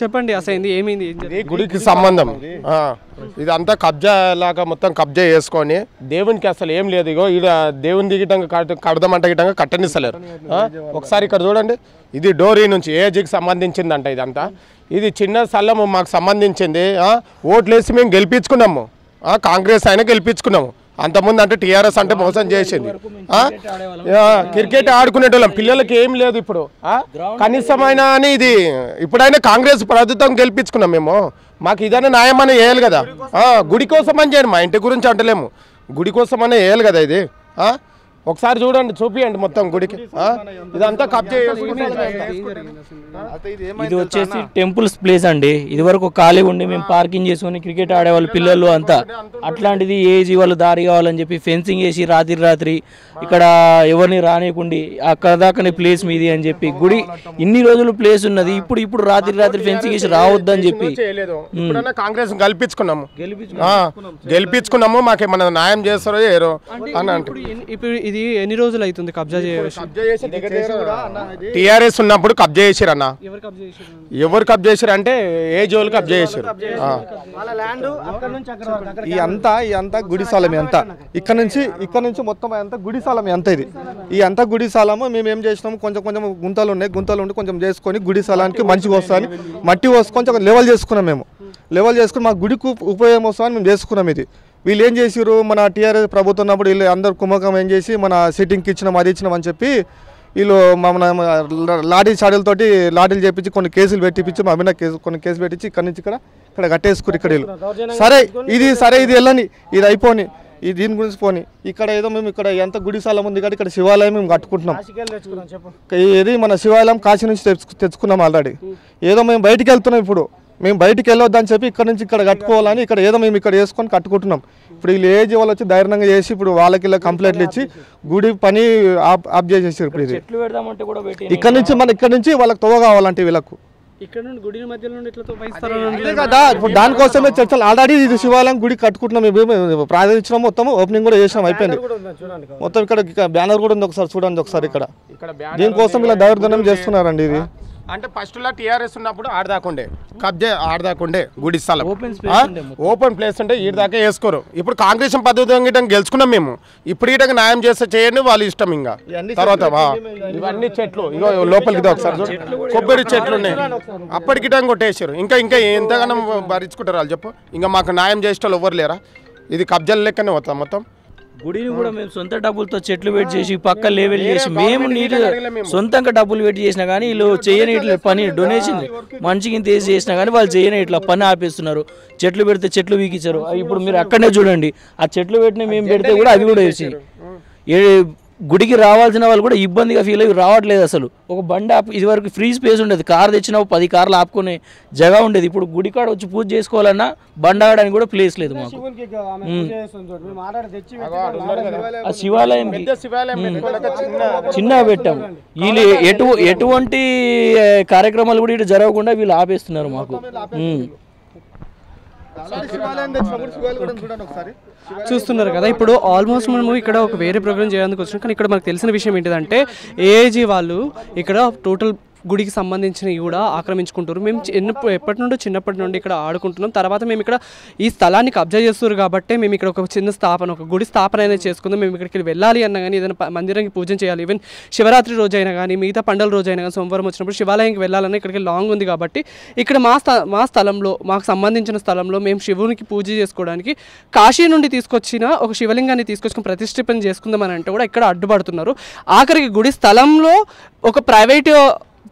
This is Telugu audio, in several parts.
చెప్పండి అసలు ఏమైంది? గుడికి సంబంధం ఇదంతా కబ్జా లాగా మొత్తం కబ్జా చేసుకొని దేవునికి అసలు ఏం లేదు. ఇగో ఈడ దేవుని దిగటంగా కడదామంట గిటంగా కట్టనిస్తలేరు. ఒకసారి ఇక్కడ చూడండి, ఇది డోరీ నుంచి ఏజీకి సంబంధించిందంట. ఇదంతా ఇది చిన్న స్థలము మాకు సంబంధించింది. ఓట్లేసి మేము గెలిపించుకున్నాము, కాంగ్రెస్ ఆయన గెలిపించుకున్నాము. అంతకుముందు అంటే టీఆర్ఎస్ అంటే మోసం చేసింది. క్రికెట్ ఆడుకునేటోళ్ళం, పిల్లలకి ఏం లేదు ఇప్పుడు కనీసమైన అని. ఇది ఇప్పుడైనా కాంగ్రెస్ ప్రభుత్వం గెలిపించుకున్నాం మేము, మాకు ఇదైనా న్యాయమని వేయాలి కదా. గుడి కోసం అని చేయండి, మా ఇంటి గురించి అంటలేము, గుడి కోసం అనే వేయాలి కదా. ఇది ఒకసారి చూడండి, చూపియండి మొత్తం గుడికి. ఇదంతా కబ్జా. ఇది వచ్చేసి టెంపుల్స్ ప్లేస్ అండి. ఇది వరకు ఖాళీ ఉండి మేము పార్కింగ్ చేసుకొని క్రికెట్ ఆడేవాళ్ళు పిల్లలు అంతా. అట్లాంటిది ఏజీ వాళ్ళు దారి కావాలని చెప్పి ఫెన్సింగ్ వేసి రాత్రి ఇక్కడ ఎవరిని రానియకుండా అక్కడ దాకానే ప్లేస్ మీది అని చెప్పి గుడి ఇన్ని రోజులు ప్లేస్ ఉన్నది. ఇప్పుడు రాత్రి ఫెన్సింగ్ వేసి రావద్దని చెప్పి కాంగ్రెస్ గెలిపించుకున్నాము, మాకేమన్నా న్యాయం చేస్తారో ఏరో అని అంటే. ఇప్పుడు ఇది ఎన్ని రోజులు అవుతుంది కబ్జా చేసి? టీఆర్ఎస్ ఉన్నప్పుడు కబ్జా చేసారు అన్న. ఎవరు కబ్జా చేసారు అంటే ఏజ్ వాళ్ళు కబ్జా చేసారు. ఈ అంతా గుడి స్థలం. ఇక్కడ నుంచి మొత్తం అంతా గుడి స్థలం. ఈ అంతా గుడి స్థలము. మేము ఏం చేసినాము, కొంచెం గుంతలు ఉండి కొంచెం చేసుకొని గుడి స్థలానికి మంచిగా వస్తాయని మట్టి వస్తు కొంచెం లెవెల్ చేసుకున్నాం. మేము లెవెల్ చేసుకుని మా గుడికి ఉపయోగం వస్తుందని మేము చేసుకున్నాం. ఇది వీళ్ళు ఏం చేసారు, మన టీఆర్ఎస్ ప్రభుత్వం ఉన్నప్పుడు వీళ్ళు అందరు కుమ్మకం ఏం చేసి మన సిట్టింగ్కి ఇచ్చినాం, అది ఇచ్చినాం అని చెప్పి వీళ్ళు మన లాఠీ చాడీలతోటి లాఠీలు చేపించి కొన్ని కేసులు పెట్టించి మా మీద కొన్ని కేసులు పెట్టించి ఇక్కడ నుంచి ఇక్కడ కట్టేసుకుని ఇక్కడ వీళ్ళు. సరే ఇది వెళ్ళని, ఇది అయిపోని, ఈ దీని గురించి పోని. ఇక్కడ ఏదో మేము ఇక్కడ ఎంత గుడి స్థలం ఉంది కాబట్టి ఇక్కడ శివాలయం మేము కట్టుకుంటున్నాం. ఇది మన శివాలయం కాశీ నుంచి తెచ్చుకున్నాం ఆల్రెడీ. ఏదో మేము బయటికి వెళ్తున్నాం, ఇప్పుడు మేము బయటికి వెళ్ళొద్దని చెప్పి ఇక్కడ నుంచి ఇక్కడ కట్టుకోవాలని ఇక్కడ ఏదో మేము ఇక్కడ వేసుకొని కట్టుకుంటున్నాం. ఇప్పుడు వీళ్ళు ఏజ్ వాళ్ళు వచ్చి ధైర్యంగా చేసి ఇప్పుడు వాళ్ళకి ఇలా కంప్లైంట్లు ఇచ్చి గుడి పని ఆప్ చేసేసారు. ఇప్పుడు ఇది ఇక్కడ నుంచి వాళ్ళకి తోవ కావాలంటే వీళ్ళకు కదా. ఇప్పుడు దానికోసమే చర్చలు ఆల్రెడీ ఇది శివాలయం గుడి కట్టుకుంటున్నాం, మేము ప్రారంభించినాం, మొత్తం ఓపెనింగ్ కూడా చేసినాం, అయిపోయింది మొత్తం. ఇక్కడ బ్యానర్ కూడా ఉంది, ఒకసారి చూడండి ఒకసారి. ఇక్కడ దీనికోసం ఇలా దౌర్జన్యం చేస్తున్నారండి. ఇది అంటే ఫస్ట్ లా టీఆర్ఎస్ ఉన్నప్పుడు ఆడదాకుండే గుడి స్థలం ఓపెన్ ప్లేస్ ఉంటే ఈడ దాకా వేసుకోరు. ఇప్పుడు కాంగ్రెస్ పద్ధతి గెలుచుకున్నాం మేము. ఇప్పుడు ఈటకి న్యాయం చేస్తే చేయండి, వాళ్ళు ఇష్టం. ఇంకా తర్వాత ఇవన్నీ చెట్లు ఇగో లోపలికి ఒకసారి కొబ్బరి చెట్లు ఉన్నాయి, అప్పటికి కొట్టేసారు. ఇంకా ఎంతగానో భరించుకుంటారు వాళ్ళు చెప్పు. ఇంకా మాకు న్యాయం చేసే వాళ్ళు ఎవ్వరు లేరా? ఇది కబ్జాల లెక్కనే పోతాం మొత్తం. గుడిని కూడా మేము సొంత డబ్బులతో చెట్లు పెట్టి చేసి పక్క లెవెల్ చేసి మేము నీట్ సొంతంగా డబ్బులు పెట్టి చేసినా కానీ వీళ్ళు చేయని ఇట్లా పని డొనేషన్ మంచిగా ఇంత వేసి చేసినా కానీ వాళ్ళు చేయని ఇట్లా పని ఆపేస్తున్నారు. చెట్లు పెడితే చెట్లు వీకిచ్చారు. ఇప్పుడు మీరు అక్కడనే చూడండి, ఆ చెట్లు పెట్టిన మేము పెడితే కూడా అవి కూడా వేసి గుడికి రావాల్సిన వాళ్ళు కూడా ఇబ్బందిగా ఫీల్ అయ్యి రావట్లేదు. అసలు ఒక బండి ఇది వరకు ఫ్రీ స్పేస్ ఉండేది, కారు తెచ్చినా 10 కార్లు ఆపుకునే జగ ఉండేది. ఇప్పుడు గుడి కాడ వచ్చి పూజ చేసుకోవాలన్నా బండి ఆడడానికి కూడా ప్లేస్ లేదు మాకు. ఆ శివాలయం చిన్నగా పెట్టాము. వీళ్ళు ఎటువంటి కార్యక్రమాలు కూడా ఇటు జరగకుండా వీళ్ళు ఆపేస్తున్నారు మాకు. చూస్తున్నారు కదా, ఇప్పుడు ఆల్మోస్ట్ మనము ఇక్కడ ఒక వేరే ప్రోగ్రామ్ చేయడానికి వచ్చినాం. కానీ ఇక్కడ మనకు తెలిసిన విషయం ఏంటిదంటే ఏఏజీ వాళ్ళు ఇక్కడ టోటల్ గుడికి సంబంధించినవి కూడా ఆక్రమించుకుంటారు. మేము చిన్నప్పటి నుండి ఇక్కడ ఆడుకుంటున్నాం. తర్వాత మేము ఇక్కడ ఈ స్థలాన్ని కబ్జా చేస్తారు కాబట్టి మేము ఇక్కడ ఒక చిన్న స్థాపన, ఒక గుడి స్థాపన అనేది చేసుకుందాం. మేము ఇక్కడికి వెళ్ళాలి అన్నా కానీ, ఏదైనా మందిరానికి పూజ చేయాలి, ఈవెన్ శివరాత్రి రోజైనా కానీ, మిగతా పండుగల రోజైనా కానీ, సోమవారం వచ్చినప్పుడు శివాలయానికి వెళ్ళాలన్నా ఇక్కడికి లాంగ్ ఉంది కాబట్టి ఇక్కడ మా స్థలంలో, మాకు సంబంధించిన స్థలంలో మేము శివునికి పూజ చేసుకోవడానికి కాశీ నుండి తీసుకొచ్చిన ఒక శివలింగాన్ని తీసుకొచ్చుకుని ప్రతిష్ఠిపన చేసుకుందామని అంటే కూడా ఇక్కడ అడ్డుపడుతున్నారు. ఆఖరికి గుడి స్థలంలో ఒక ప్రైవేట్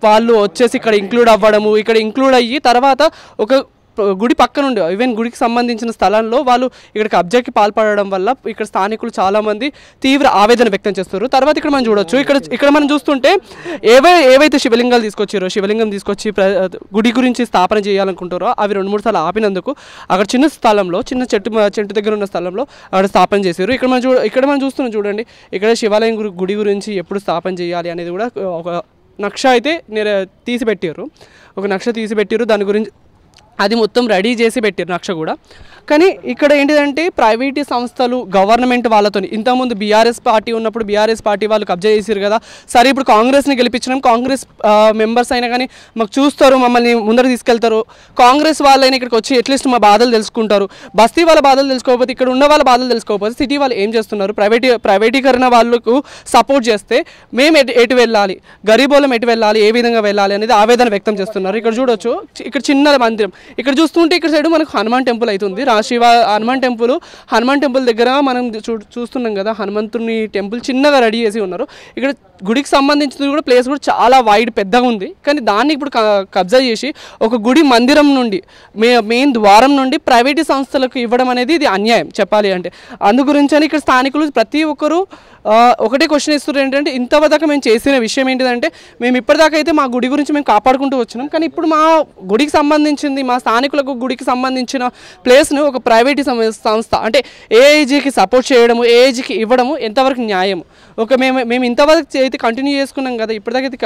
వాళ్ళు వచ్చేసి ఇక్కడ ఇంక్లూడ్ అవ్వడము, ఇక్కడ ఇంక్లూడ్ అయ్యి తర్వాత ఒక గుడి పక్క నుండి ఈవెన్ గుడికి సంబంధించిన స్థలంలో వాళ్ళు ఇక్కడ కబ్జాకి పాల్పడడం వల్ల ఇక్కడ స్థానికులు చాలామంది తీవ్ర ఆవేదన వ్యక్తం చేస్తారు. తర్వాత ఇక్కడ మనం చూడొచ్చు, ఇక్కడ మనం చూస్తుంటే ఏవైతే శివలింగాలు తీసుకొచ్చారో, శివలింగం తీసుకొచ్చి గుడి గురించి స్థాపన చేయాలనుకుంటారో అవి 2-3 సార్లు ఆపినందుకు అక్కడ చిన్న స్థలంలో, చిన్న చెట్టు దగ్గర ఉన్న స్థలంలో అక్కడ స్థాపన చేశారు. ఇక్కడ మనం చూస్తున్నాం చూడండి, ఇక్కడ శివాలయం గుడి గురించి ఎప్పుడు స్థాపన చేయాలి అనేది కూడా ఒక నక్ష అయితే తీసిపెట్టారు. దాని గురించి అది మొత్తం రెడీ చేసి పెట్టారు నక్ష కూడా. కానీ ఇక్కడ ఏంటిదంటే ప్రైవేట్ సంస్థలు గవర్నమెంట్ వాళ్ళతో ఇంతకుముందు బీఆర్ఎస్ పార్టీ ఉన్నప్పుడు బీఆర్ఎస్ పార్టీ వాళ్ళు కబ్జా చేశారు కదా, సరే ఇప్పుడు కాంగ్రెస్ని గెలిపించినాం, కాంగ్రెస్ మెంబర్స్ అయినా కానీ మాకు చూస్తారు, మమ్మల్ని ముందరకు తీసుకెళ్తారు, కాంగ్రెస్ వాళ్ళైనా ఇక్కడికి వచ్చి అట్లీస్ట్ మా బాధలు తెలుసుకుంటారు. బస్తీ వాళ్ళ బాధలు తెలుసుకోకపోతే, ఇక్కడ ఉన్న వాళ్ళ బాధలు తెలుసుకోకపోతే సిటీ వాళ్ళు ఏం చేస్తున్నారు, ప్రైవేటీకరణ వాళ్ళకు సపోర్ట్ చేస్తే మేము ఎటు వెళ్ళాలి, గరీబోళ్ళం ఎటు వెళ్ళాలి, ఏ విధంగా వెళ్ళాలి అనేది ఆవేదన వ్యక్తం చేస్తున్నారు. ఇక్కడ చూడొచ్చు, ఇక్కడ చిన్న మందిరం, ఇక్కడ చూస్తుంటే ఇక్కడ సైడ్ మనకు హనుమాన్ టెంపుల్ అవుతుంది, శివ హనుమాన్ టెంపుల్ దగ్గర మనం చూస్తున్నాం కదా, హనుమంతుని టెంపుల్ చిన్నగా రెడీ చేసి ఉన్నారు. ఇక్కడ గుడికి సంబంధించిన కూడా ప్లేస్ కూడా చాలా వైడ్ పెద్దగా ఉంది, కానీ దాన్ని ఇప్పుడు కబ్జా చేసి ఒక గుడి మందిరం నుండి మెయిన్ ద్వారం నుండి ప్రైవేట్ సంస్థలకు ఇవ్వడం అనేది ఇది అన్యాయం చెప్పాలి అంటే. అందు గురించి అని ఇక్కడ స్థానికులు ప్రతి ఒక్కరు ఒకటే క్వశ్చన్ ఇస్తున్నారు, ఏంటంటే ఇంతవరకు మేము చేసిన విషయం ఏంటిదంటే మేము ఇప్పటిదాకా అయితే మా గుడి గురించి మేము కాపాడుకుంటూ వచ్చినాం, కానీ ఇప్పుడు మా గుడికి సంబంధించింది, మా స్థానికులకు గుడికి సంబంధించిన ప్లేస్ను ఒక ప్రైవేట్ సంస్థ అంటే ఏఐజీకి సపోర్ట్ చేయడము, ఏఐజీకి ఇవ్వడము ఎంతవరకు న్యాయం? మేము ఇంతవరకు అయితే కంటిన్యూ చేసుకున్నాం కదా, ఇప్పటిదాకా అయితే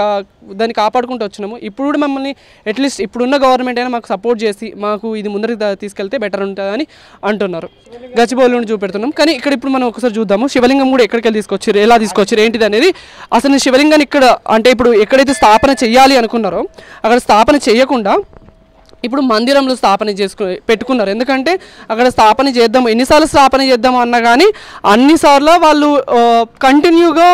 దాన్ని కాపాడుకుంటూ వచ్చినాము, ఇప్పుడు కూడా మమ్మల్ని అట్లీస్ట్ ఇప్పుడున్న గవర్నమెంట్ అయినా మాకు సపోర్ట్ చేసి మాకు ఇది ముందరికి తీసుకెళ్తే బెటర్ ఉంటుందని అంటున్నారు. గచ్చిబౌలి నుండి చూపెడుతున్నాం. కానీ ఇక్కడ ఇప్పుడు మనం ఒకసారి చూద్దాము, శివలింగం కూడా ఎక్కడికి వెళ్ళి తీసుకొచ్చారు, ఎలా తీసుకొచ్చారు ఏంటిది అనేది. అసలు శివలింగాన్ని ఇక్కడ అంటే ఇప్పుడు ఎక్కడైతే స్థాపన చేయాలి అనుకున్నారో అక్కడ స్థాపన చేయకుండా ఇప్పుడు మందిరంలో స్థాపన పెట్టుకున్నారు. ఎందుకంటే అక్కడ స్థాపన చేద్దాం, ఎన్నిసార్లు స్థాపన చేద్దాం అన్నా కానీ అన్నిసార్లు వాళ్ళు కంటిన్యూగా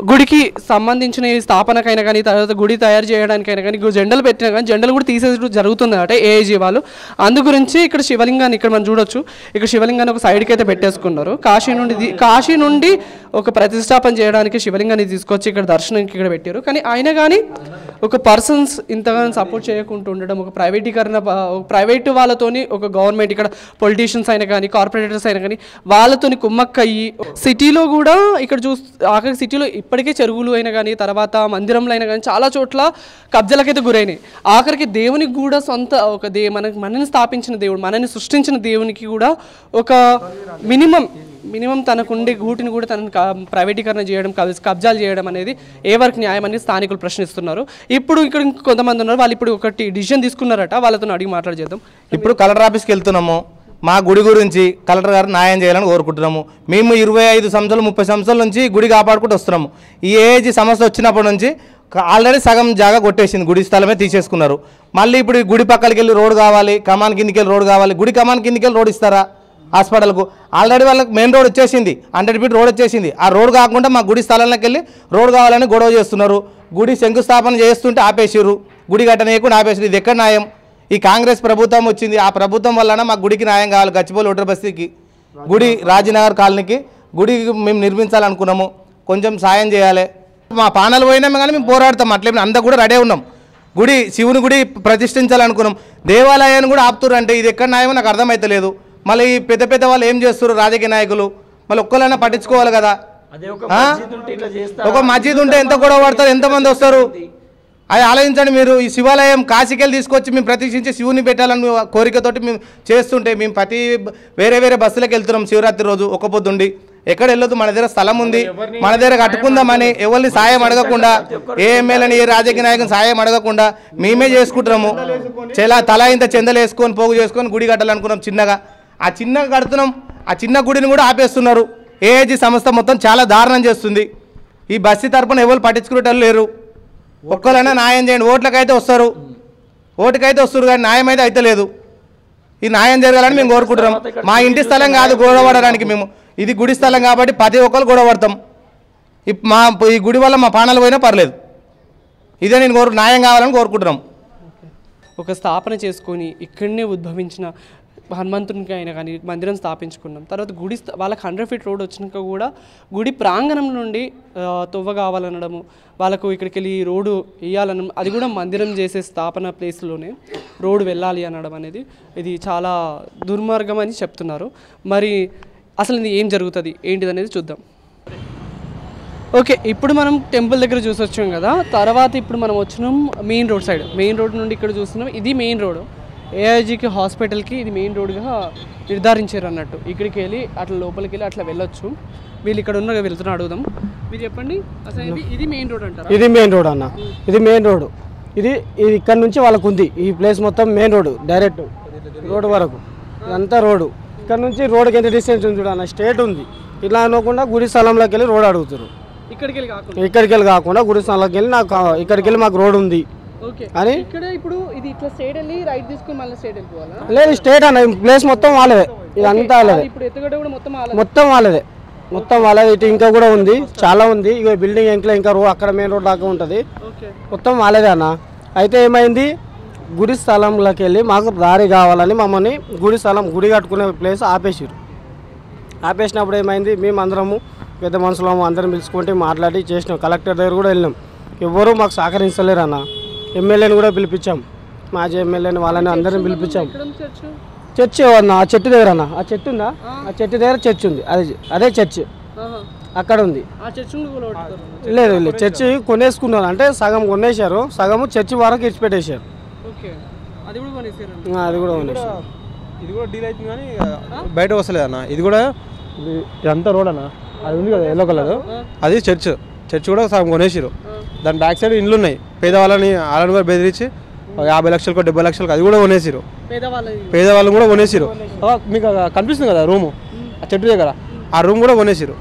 గుడికి సంబంధించిన స్థాపనకైనా కానీ తర్వాత గుడి తయారు చేయడానికైనా కానీ జెండలు పెట్టినా కానీ జెండలు కూడా తీసేసి జరుగుతుంది అంటే ఏఐజీ వాళ్ళు. అందు గురించి ఇక్కడ శివలింగాన్ని ఇక్కడ మనం చూడొచ్చు, ఇక్కడ శివలింగాన్ని ఒక సైడ్కి అయితే పెట్టేసుకున్నారు. కాశీ నుండి ఒక ప్రతిష్టాపన చేయడానికి శివలింగాన్ని తీసుకొచ్చి ఇక్కడ దర్శనానికి ఇక్కడ పెట్టారు. కానీ అయినా కానీ ఒక పర్సన్స్ ఇంతగానో సపోర్ట్ చేయకుండా ఉండడం, ఒక ప్రైవేటు వాళ్ళతోని ఒక గవర్నమెంట్ ఇక్కడ పొలిటీషియన్స్ అయినా కానీ కార్పొరేటర్స్ అయినా కానీ వాళ్ళతోని కుమ్మక్కయ్యి సిటీలో కూడా ఇక్కడ ఆఖరి సిటీలో ఇప్పటికే చెరువులు అయినా కానీ తర్వాత మందిరంలో అయినా కానీ చాలా చోట్ల కబ్జాలకైతే గురైనాయి. ఆఖరికి దేవునికి కూడా సొంత ఒక మనని స్థాపించిన దేవుడు, మనని సృష్టించిన దేవునికి కూడా ఒక మినిమం తనకుండే గూటిని కూడా తనని ప్రైవేటీకరణ చేయడం, కబ్జాలు చేయడం అనేది ఏ వరకు న్యాయం అని స్థానికులు ప్రశ్నిస్తున్నారు. ఇప్పుడు ఇక్కడ కొంతమంది ఉన్నారు, వాళ్ళు ఇప్పుడు ఒకటి డిసిజన్ తీసుకున్నారట, వాళ్ళతో అడిగి మాట్లాడేద్దాం. ఇప్పుడు కలెక్టర్ ఆఫీస్కి వెళ్తున్నాము, మా గుడి గురించి కలెక్టర్ గారు న్యాయం చేయాలని కోరుకుంటున్నాము. మేము 25 సంవత్సరాలు 30 సంవత్సరాల నుంచి గుడి కాపాడుకుంటూ వస్తున్నాము. ఈ ఏఐజీ సమస్య వచ్చినప్పటి నుంచి ఆల్రెడీ సగం జాగా కొట్టేసింది, గుడి స్థలమే తీసేసుకున్నారు. మళ్ళీ ఇప్పుడు గుడి పక్కలకి వెళ్ళి రోడ్ కావాలి, కమాన్ కిందికి వెళ్ళి రోడ్ కావాలి. గుడి కమాన్ కిందికి వెళ్ళి రోడ్ ఇస్తారా హాస్పిటల్కు? ఆల్రెడీ వాళ్ళకి మెయిన్ రోడ్ వచ్చేసింది, 100 ఫీట్ రోడ్ వచ్చేసింది. ఆ రోడ్ కాకుండా మా గుడి స్థలంలోకి వెళ్ళి రోడ్ కావాలని గొడవ చేస్తున్నారు. గుడి శంకుస్థాపన చేస్తుంటే ఆపేసారు, గుడి కట్టనీయకుండా ఆపేసారు. ఇది ఎక్కడ న్యాయం? ఈ కాంగ్రెస్ ప్రభుత్వం వచ్చింది, ఆ ప్రభుత్వం వలన మా గుడికి న్యాయం కావాలి. గచ్చిబౌలి ఒంటరి బస్తీకి గుడి రాజీనగర్ కాలనీకి గుడి మేము నిర్మించాలనుకున్నాము, కొంచెం సాయం చేయాలి. మా పానాలు పోయినామే కానీ మేము పోరాడతాం, అట్లే అంతా కూడా రెడీ ఉన్నాం. శివుని గుడి ప్రతిష్ఠించాలనుకున్నాం, దేవాలయాన్ని కూడా ఆపుతున్నారు. అంటే ఇది ఎక్కడ న్యాయమో నాకు అర్థమవుతలేదు. మళ్ళీ ఈ పెద్ద వాళ్ళు ఏం చేస్తారు రాజకీయ నాయకులు, మళ్ళీ ఒక్కరైనా పట్టించుకోవాలి కదా. ఒక మస్జిద్ ఉంటే ఎంత గొడవ పడతారు, ఎంతమంది వస్తారు, అది ఆలోచించండి మీరు. ఈ శివాలయం కాశీకెళ్ళి తీసుకొచ్చి మేము ప్రతిష్ఠించి శివుని పెట్టాలని కోరికతోటి మేము చేస్తుంటే మేము వేరే బస్సులకు వెళ్తున్నాం. శివరాత్రి రోజు ఒక పొద్దుండి ఎక్కడ వెళ్ళొద్దు, మన దగ్గర స్థలం ఉంది, మన దగ్గర కట్టుకుందామని ఎవరిని సాయం అడగకుండా, ఏ ఎమ్మెల్యేని ఏ రాజకీయ నాయకుని సాయం అడగకుండా మేమే చేసుకుంటున్నాము. తలా ఇంత చెందలు వేసుకొని పోగు చేసుకొని గుడి కట్టాలనుకున్నాం చిన్నగా. ఆ చిన్నగా కడుతున్నాం, ఆ చిన్న గుడిని కూడా ఆపేస్తున్నారు. ఏఐజీ సంస్థ మొత్తం చాలా దారుణం చేస్తుంది. ఈ బస్తీ తరపున ఎవరు పట్టించుకునేటోళ్ళు లేరు. ఒక్కరైనా న్యాయం చేయండి. ఓట్లకైతే వస్తారు కానీ న్యాయం అయితే లేదు. ఈ న్యాయం జరగాలని మేము కోరుకుంటున్నాం. మా ఇంటి స్థలం కాదు గొడవ పడడానికి, మేము ఇది గుడి స్థలం కాబట్టి ప్రతి ఒక్కరు గొడవ పడతాం. ఈ గుడి వల్ల మా ప్రాణాలు పోయినా పర్లేదు. ఇదే నేను న్యాయం కావాలని కోరుకుంటున్నాం. ఒక స్థాపన చేసుకొని ఇక్కడనే ఉద్భవించిన హనుమంతునికి అయినా కానీ మందిరం స్థాపించుకున్నాం. తర్వాత గుడి వాళ్ళకి 100 ఫీట్ రోడ్ వచ్చినాక కూడా గుడి ప్రాంగణం నుండి తొవ్వ కావాలనడము, వాళ్ళకు ఇక్కడికి వెళ్ళి రోడ్డు వేయాలనడం, అది కూడా మందిరం చేసే స్థాపన ప్లేస్లోనే రోడ్డు వెళ్ళాలి అనడం అనేది ఇది చాలా దుర్మార్గం అని చెప్తున్నారు. మరి అసలు ఇది ఏం జరుగుతుంది ఏంటిది అనేది చూద్దాం. ఓకే, ఇప్పుడు మనం టెంపుల్ దగ్గర చూసి వచ్చాం కదా, తర్వాత ఇప్పుడు మనం వచ్చినాం main road side. Main road నుండి ఇక్కడ చూస్తున్నాం, ఇది మెయిన్ రోడ్. ఏఐజీకి హాస్పిటల్కి ఇది మెయిన్ రోడ్గా నిర్ధారించారు అన్నట్టు. ఇక్కడికి వెళ్ళి అట్లా లోపలికి వెళ్ళి అట్లా వెళ్ళొచ్చు. వీళ్ళు ఇక్కడ ఉన్న వెళ్తున్నా అడుగుదాం. మీరు చెప్పండి అసలు ఇది మెయిన్ రోడ్ అంటారా? ఇది మెయిన్ రోడ్ అన్న, ఇది మెయిన్ రోడ్. ఇది ఇక్కడ నుంచి వాళ్ళకు ఉంది ఈ ప్లేస్ మొత్తం మెయిన్ రోడ్. డైరెక్ట్ రోడ్డు వరకు ఇదంతా రోడ్డు. ఇక్కడ నుంచి రోడ్డుకి ఎంత డిస్టెన్స్ ఉంది చూడన్న, స్ట్రేట్ ఉంది. ఇలా అనుకుండా గుడి స్థలంలోకి వెళ్ళి రోడ్ అడుగుతారు. ఇక్కడికి వెళ్ళి కాకుండా గుడి స్థలంలోకి వెళ్ళి నాకు ఇక్కడికి వెళ్ళి మాకు రోడ్ ఉంది అని. లేదు స్ట్రేట్ అన్న, ప్లేస్ మొత్తం వాళ్ళదే, ఇదంతా వాళ్ళదే, మొత్తం వాళ్ళదే. ఇటు ఇంకా కూడా ఉంది, చాలా ఉంది. ఇక బిల్డింగ్ ఇంకా అక్కడ మెయిన్ రోడ్ దాకా ఉంటుంది, మొత్తం వాళ్ళదే అన్న. అయితే ఏమైంది, గుడి స్థలంలోకి వెళ్ళి మాకు దారి కావాలని మమ్మల్ని గుడి కట్టుకునే ప్లేస్ ఆపేసినప్పుడు ఏమైంది, మేము అందరము పెద్ద మనుషులము అందరం పిలుచుకుంటే మాట్లాడి చేసినాం. కలెక్టర్ దగ్గర కూడా వెళ్ళినాం, ఎవ్వరూ మాకు సహకరించలేరు అన్న. ఎమ్మెల్యేని కూడా పిలిపించాం, మాజీ ఎమ్మెల్యేని వాళ్ళని అందరిని పిలిపించాం. చర్చ్ అన్న, ఆ చెట్టు దగ్గర అన్న, ఆ చెట్టు ఉందా, ఆ చెట్టు దగ్గర చర్చ్ ఉంది, అదే చర్చ్ అక్కడ ఉంది. లేదు చర్చి కొనేసుకున్నారు, అంటే సగం కొనేసారు, సగము చర్చి వరకు ఇచ్చిపెట్టేశారు. అది కూడా కొనేసారు. ఇది కూడా డీల్ అవుతుంది కానీ బయట వస్తలేదు అన్న. ఇది కూడా ఇదంతా రోడ్ అన్న, అది ఉంది కదా ఎల్లో కలర్, అది చర్చ్ కూడా సగం కొనేసారు. దాని బ్యాక్ సైడ్ ఇండ్లు ఉన్నాయి, వాళ్ళని కూడా బెదిరించి 50 లక్షలకు 70 లక్షలకు అది కూడా కొనేసారు. పేదవాళ్ళని కూడా కొనేసారు. మీకు కనిపిస్తుంది కదా రూము, ఆ చెట్టు దగ్గర, ఆ రూమ్ కూడా కొనేసారు.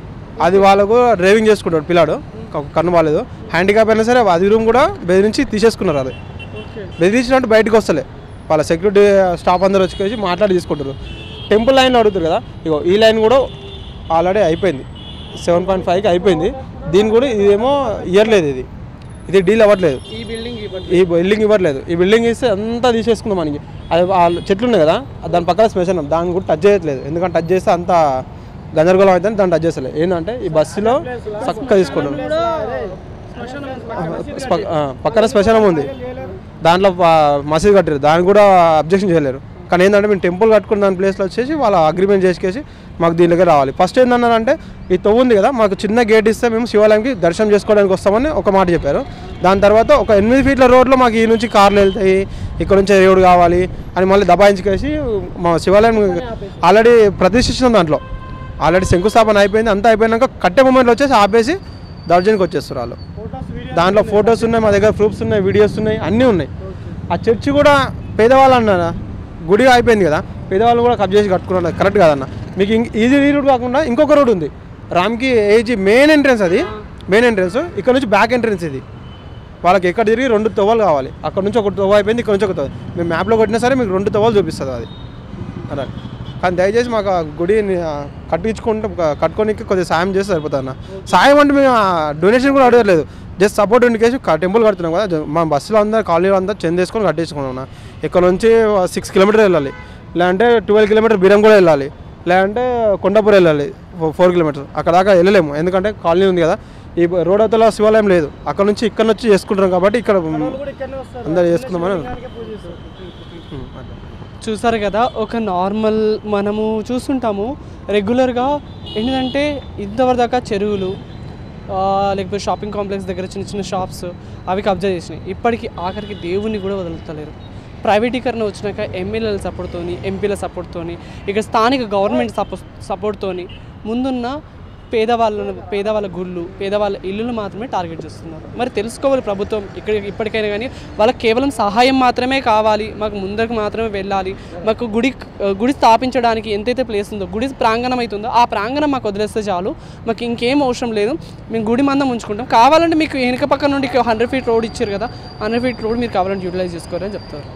అది వాళ్ళకు డ్రైవింగ్ చేసుకుంటాడు పిల్లాడు, కన్ను బాగాలేదు, హ్యాండిక్యాప్ అయినా సరే అది రూమ్ కూడా బెదిరించి తీసేసుకున్నారు. అది బెదిరించినట్టు బయటకు వస్తలే, వాళ్ళ సెక్యూరిటీ స్టాఫ్ అందరూ వచ్చి మాట్లాడి తీసుకుంటారు. టెంపుల్ లైన్లో అడుగుతారు కదా, ఇగో ఈ లైన్ కూడా ఆల్రెడీ అయిపోయింది, 7.5కి అయిపోయింది. దీని కూడా ఇదేమో ఇవ్వట్లేదు, ఇది డీల్ అవ్వట్లేదు, ఈ బిల్డింగ్ ఇవ్వట్లేదు. ఈ బిల్డింగ్ ఇస్తే అంతా తీసేసుకుందాం మనకి. అది చెట్లు ఉన్నాయి కదా, దాని పక్కన శ్మశానం, దాన్ని కూడా టచ్ చేయట్లేదు. ఎందుకంటే టచ్ చేస్తే అంత గందరగోళం అవుతుంది, దాన్ని టచ్ చేస్తలేదు. ఏంటంటే ఈ బస్సులో చక్కగా తీసుకుంటారు, పక్కన శ్మశానం ఉంది, దాంట్లో మసీదు కట్టారు, దాన్ని కూడా అబ్జెక్షన్ చేయలేరు. కానీ ఏంటంటే మేము టెంపుల్ కట్టుకున్న దాని ప్లేస్లో వచ్చేసి వాళ్ళ అగ్రిమెంట్ చేసేసి మాకు దీనిలోకి రావాలి. ఫస్ట్ ఏంటన్నారంటే ఈ తవ్వు ఉంది కదా, మాకు చిన్న గేట్ ఇస్తే మేము శివాలయంకి దర్శనం చేసుకోవడానికి వస్తామని ఒక మాట చెప్పారు. దాని తర్వాత ఒక 8 ఫీట్ల రోడ్లో మాకు ఈ నుంచి కార్లు వెళ్తాయి, ఇక్కడ నుంచి రోడ్డు కావాలి అని మళ్ళీ దబాయించుకేసి మా శివాలయం ఆల్రెడీ ప్రతిష్ఠించిన దాంట్లో ఆల్రెడీ శంకుస్థాపన అయిపోయింది, అంతా అయిపోయినాక కట్టే మూమెంట్లో వచ్చేసి ఆపేసి దర్శనానికి వచ్చేస్తారు వాళ్ళు. దాంట్లో ఫొటోస్ ఉన్నాయి, మా దగ్గర ప్రూఫ్స్ ఉన్నాయి, వీడియోస్ ఉన్నాయి, అన్నీ ఉన్నాయి. ఆ చర్చి కూడా పేదవాళ్ళు అన్నారా, గుడి అయిపోయింది కదా, పేదవాళ్ళు కూడా కట్ చేసి కట్టుకున్నారు, కరెక్ట్ కాదన్న. మీకు ఇది ఈ రోడ్ కాకుండా ఇంకొక రోడ్ ఉంది, రామ్కి ఏజీ మెయిన్ ఎంట్రెన్స్, అది మెయిన్ ఎంట్రెన్స్. ఇక్కడ నుంచి బ్యాక్ ఎంట్రెన్స్ ఇది. వాళ్ళకి ఎక్కడ తిరిగి 2 తవ్వలు కావాలి, అక్కడ నుంచి ఒక తవ్వ అయిపోయింది, ఇక్కడ నుంచి ఒక తవ్వ. మేము మ్యాప్లో కొట్టినా సరే మీకు 2 తవ్వలు చూపిస్తుంది అది అలా. కానీ దయచేసి మాకు ఆ గుడిని కట్టుకోనికి కొద్దిగా సాయం చేస్తే సరిపోతుంది అన్న. సాయం అంటే మేము డొనేషన్ కూడా అడగలేదు, జస్ట్ సపోర్ట్ ఇండికేసి టెంపుల్ కడుతున్నాం కదా, మా బస్సులో అందరూ కాలనీలో అంతా చెందేసుకొని కట్టేసుకున్నాం. ఇక్కడ నుంచి 6 కిలోమీటర్లు వెళ్ళాలి, లేదంటే 12 కిలోమీటర్ బీరం కూడా వెళ్ళాలి, లేదంటే కొండాపూర్ వెళ్ళాలి 4 కిలోమీటర్స్. అక్కడ దాకా వెళ్ళలేము, ఎందుకంటే కాలనీ ఉంది కదా. ఈ రోడ్ అవతల శివాలయం లేదు, అక్కడ నుంచి ఇక్కడ నుంచి చేసుకుంటున్నాం కాబట్టి ఇక్కడ అందరూ చేసుకుందామని. చూసారు కదా, ఒక నార్మల్ మనము చూస్తుంటాము రెగ్యులర్గా ఏంటంటే ఇంతవరకు దాకా చెరువులు లేకపోతే షాపింగ్ కాంప్లెక్స్ దగ్గర చిన్న చిన్న షాప్స్ అవి కబ్జా చేసినాయి. ఇప్పటికీ ఆఖరికి దేవుని కూడా వదులుతలేరు. ప్రైవేటీకరణ వచ్చినాక ఎమ్మెల్యేల సపోర్ట్తోని, ఎంపీల సపోర్ట్తోని, ఇక్కడ స్థానిక గవర్నమెంట్ సపోర్ట్తోని ముందున్న పేదవాళ్ళ గుళ్ళు, పేదవాళ్ళ ఇల్లులు మాత్రమే టార్గెట్ చేస్తున్నారు. మరి తెలుసుకోవాలి ప్రభుత్వం ఇప్పటికైనా కానీ, వాళ్ళకి కేవలం సహాయం మాత్రమే కావాలి, మాకు ముందరకు మాత్రమే వెళ్ళాలి, మాకు గుడి స్థాపించడానికి ఎంతైతే ప్లేస్ ఉందో, గుడి ప్రాంగణం అవుతుందో ఆ ప్రాంగణం మాకు వదిలేస్తే చాలు, మాకు ఇంకేం అవసరం లేదు, మేము గుడి మందం ఉంచుకుంటాం. కావాలంటే మీకు వెనుక పక్క నుండి 100 ఫీట్ రోడ్ ఇచ్చారు కదా, 100 ఫీట్ రోడ్ మీరు కావాలంటే యూటిలైజ్ చేసుకోవాలని చెప్తారు.